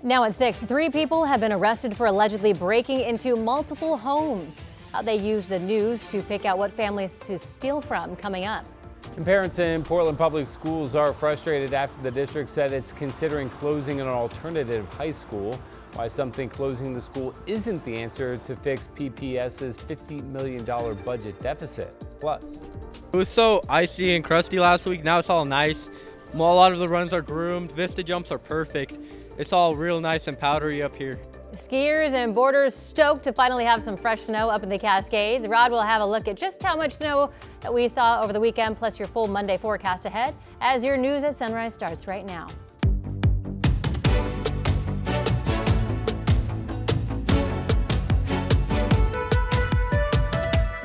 Now at 6, 3 people have been arrested for allegedly breaking into multiple homes. How they use the news to pick out what families to steal from coming up. And parents in Portland Public Schools are frustrated after the district said it's considering closing an alternative high school. Why some think closing the school isn't the answer to fix PPS's $50 million budget deficit. Plus, it was so icy and crusty last week. Now it's all nice. A lot of the runs are groomed. Vista jumps are perfect. It's all real nice and powdery up here. Skiers and boarders stoked to finally have some fresh snow up in the Cascades. Rod will have a look at just how much snow that we saw over the weekend, plus your full Monday forecast ahead as your news at sunrise starts right now.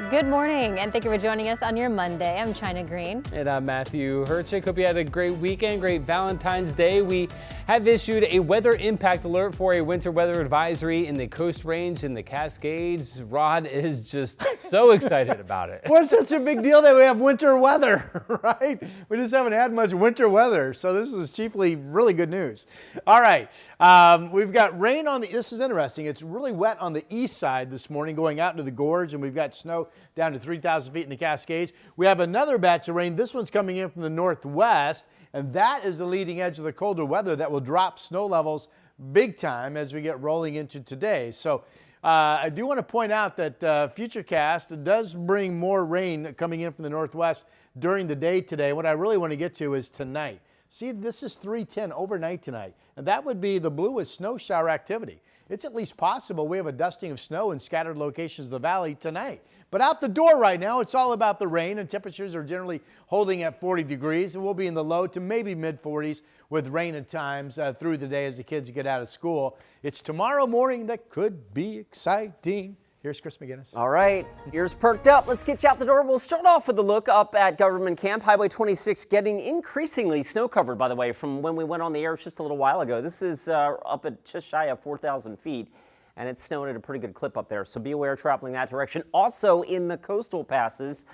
Good morning, and thank you for joining us on your Monday. I'm China Green. And I'm Matthew Herchick. Hope you had a great weekend, great Valentine's Day. We have issued a weather impact alert for a winter weather advisory in the Coast Range in the Cascades. Rod is just so excited about it. What's such a big deal that we have winter weather, right? We just haven't had much winter weather, so this is chiefly really good news. All right, we've got rain on this is interesting. It's really wet on the east side this morning going out into the gorge, and we've got snow down to 3,000 feet in the Cascades. We have another batch of rain. This one's coming in from the northwest, and that is the leading edge of the colder weather that will drop snow levels big time as we get rolling into today. So I do want to point out that Futurecast does bring more rain coming in from the northwest during the day today. What I really want to get to is tonight. See, this is 310 overnight tonight, and that would be the bluest snow shower activity. It's at least possible we have a dusting of snow in scattered locations of the valley tonight. But out the door right now, it's all about the rain, and temperatures are generally holding at 40 degrees, and we'll be in the low to maybe mid 40s with rain at times through the day as the kids get out of school. It's tomorrow morning that could be exciting. Here's Chris McGinnis. All right, ears perked up. Let's get you out the door. We'll start off with a look up at Government Camp. Highway 26 getting increasingly snow covered, by the way, from when we went on the air just a little while ago. This is up at just shy of 4,000 feet, and it's snowing at a pretty good clip up there. So be aware traveling that direction. Also in the coastal passes,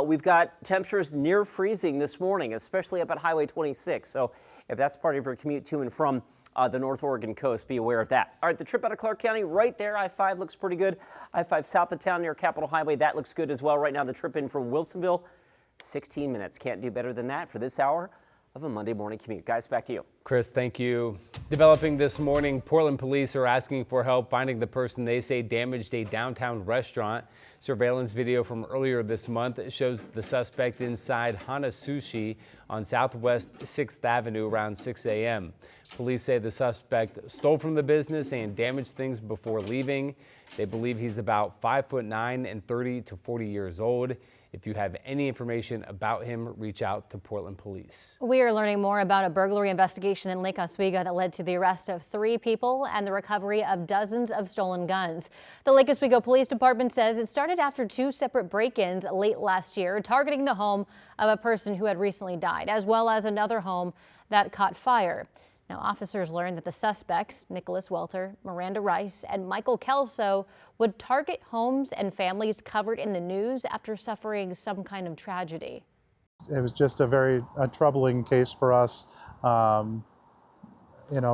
we've got temperatures near freezing this morning, especially up at Highway 26. So if that's part of your commute to and from the North Oregon coast, be aware of that. All right, the trip out of Clark County right there, I-5 looks pretty good. I-5 south of town near Capitol Highway, that looks good as well. Right now, the trip in from Wilsonville, 16 minutes. Can't do better than that for this hour of a Monday morning commute. Guys, back to you. Chris, thank you. Developing this morning, Portland police are asking for help finding the person they say damaged a downtown restaurant. Surveillance video from earlier this month shows the suspect inside Hana Sushi on Southwest 6th Avenue around 6 a.m. Police say the suspect stole from the business and damaged things before leaving. They believe he's about 5'9" and 30 to 40 years old. If you have any information about him, reach out to Portland Police. We are learning more about a burglary investigation in Lake Oswego that led to the arrest of 3 people and the recovery of dozens of stolen guns. The Lake Oswego Police Department says it started after 2 separate break-ins late last year, targeting the home of a person who had recently died, as well as another home that caught fire. Now, officers learned that the suspects, Nicholas Welter, Miranda Rice, and Michael Kelso, would target homes and families covered in the news after suffering some kind of tragedy. It was just a very troubling case for us,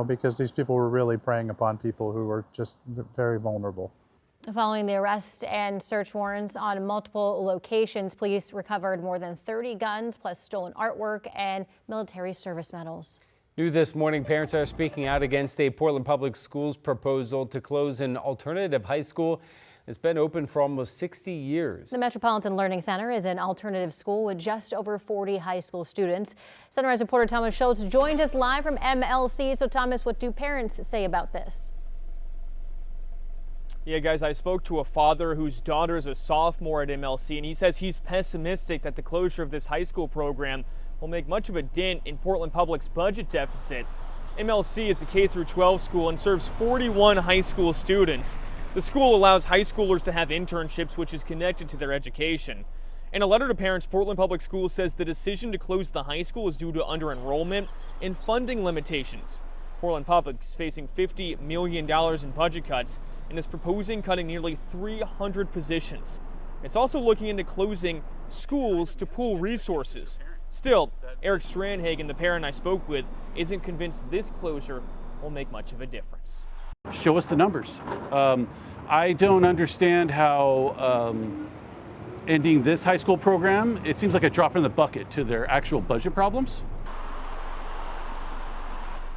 because these people were really preying upon people who were just very vulnerable. Following the arrest and search warrants on multiple locations, police recovered more than 30 guns, plus stolen artwork and military service medals. New this morning, parents are speaking out against a Portland Public Schools proposal to close an alternative high school that's been open for almost 60 years. The Metropolitan Learning Center is an alternative school with just over 40 high school students. Sunrise reporter Thomas Schultz joined us live from MLC. So Thomas, what do parents say about this? Yeah, guys, I spoke to a father whose daughter is a sophomore at MLC, and he says he's pessimistic that the closure of this high school program will make much of a dent in Portland Public's budget deficit. MLC is a K-12 school and serves 41 high school students. The school allows high schoolers to have internships, which is connected to their education. In a letter to parents, Portland Public Schools says the decision to close the high school is due to under-enrollment and funding limitations. Portland Public is facing $50 million in budget cuts and is proposing cutting nearly 300 positions. It's also looking into closing schools to pool resources. Still, Eric Strandhagen, the parent I spoke with, isn't convinced this closure will make much of a difference. Show us the numbers. I don't understand how ending this high school program, it seems like a drop in the bucket to their actual budget problems.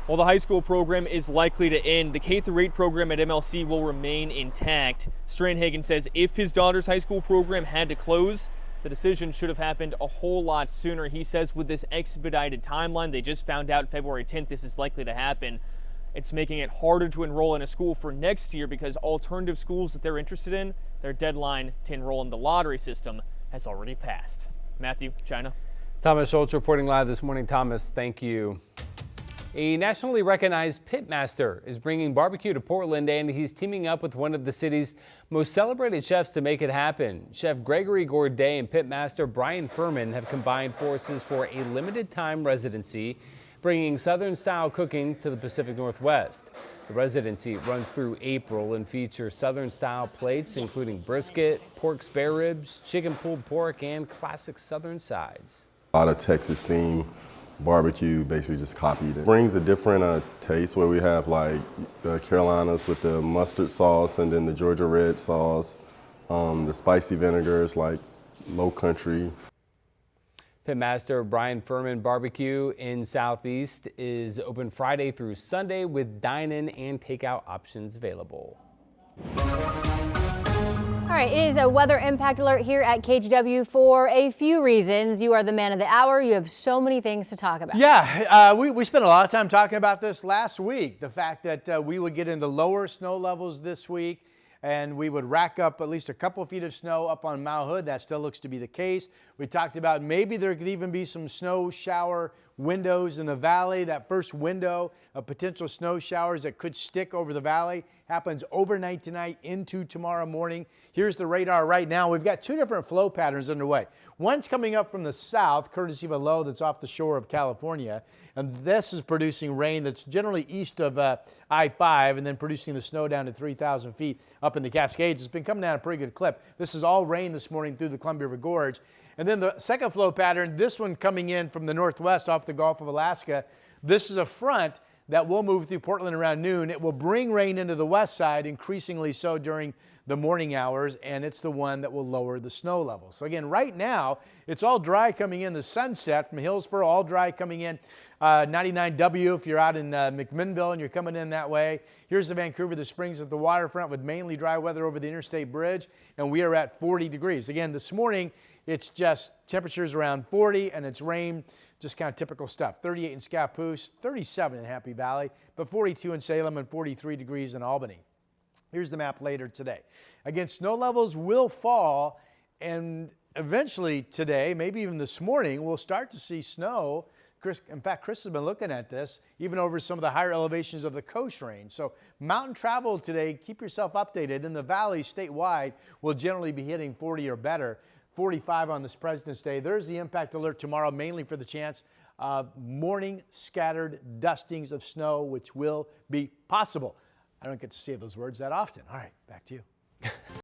While the high school program is likely to end, the K-8 program at MLC will remain intact. Stranhagen says if his daughter's high school program had to close, the decision should have happened a whole lot sooner. He says with this expedited timeline, they just found out February 10th this is likely to happen. It's making it harder to enroll in a school for next year because alternative schools that they're interested in, their deadline to enroll in the lottery system has already passed. Matthew, China. Thomas Schultz reporting live this morning. Thomas, thank you. A nationally recognized pitmaster is bringing barbecue to Portland, and he's teaming up with one of the city's most celebrated chefs to make it happen. Chef Gregory Gourdet and pitmaster Brian Furman have combined forces for a limited-time residency, bringing Southern-style cooking to the Pacific Northwest. The residency runs through April and features Southern-style plates, including brisket, pork spare ribs, chicken pulled pork, and classic Southern sides. A lot of Texas theme barbecue, basically just copied it. Brings a different taste where we have like the Carolinas with the mustard sauce and then the Georgia red sauce, the spicy vinegars like Low Country. Pitmaster Brian Furman Barbecue in Southeast is open Friday through Sunday with dine-in and takeout options available. All right, it is a weather impact alert here at KGW for a few reasons. You are the man of the hour. You have so many things to talk about. Yeah, we spent a lot of time talking about this last week. The fact that we would get into lower snow levels this week and we would rack up at least a couple feet of snow up on Mount Hood. That still looks to be the case. We talked about maybe there could even be some snow shower windows in the valley. That first window of potential snow showers that could stick over the valley happens overnight tonight into tomorrow morning. Here's the radar right now. We've got two different flow patterns underway. One's coming up from the south, courtesy of a low that's off the shore of California. And this is producing rain that's generally east of I-5 and then producing the snow down to 3,000 feet up in the Cascades. It's been coming down a pretty good clip. This is all rain this morning through the Columbia River Gorge. And then the second flow pattern, this one coming in from the northwest off the Gulf of Alaska. This is a front that will move through Portland around noon. It will bring rain into the west side, increasingly so during the morning hours, and it's the one that will lower the snow level. So again, right now, it's all dry coming in the sunset from Hillsborough, all dry coming in 99W if you're out in McMinnville and you're coming in that way. Here's the Vancouver, the Springs at the waterfront with mainly dry weather over the Interstate Bridge, and we are at 40 degrees. Again, this morning, it's just temperatures around 40 and it's rain, just kind of typical stuff. 38 in Scappoose, 37 in Happy Valley, but 42 in Salem and 43 degrees in Albany. Here's the map later today. Again, snow levels will fall, and eventually today, maybe even this morning, we'll start to see snow. In fact, Chris has been looking at this, even over some of the higher elevations of the coast range. So mountain travel today, keep yourself updated. In the valley, statewide, will generally be hitting 40 or better. 45 on this President's Day. There's the impact alert tomorrow, mainly for the chance of morning scattered dustings of snow, which will be possible. I don't get to say those words that often. All right, back to you.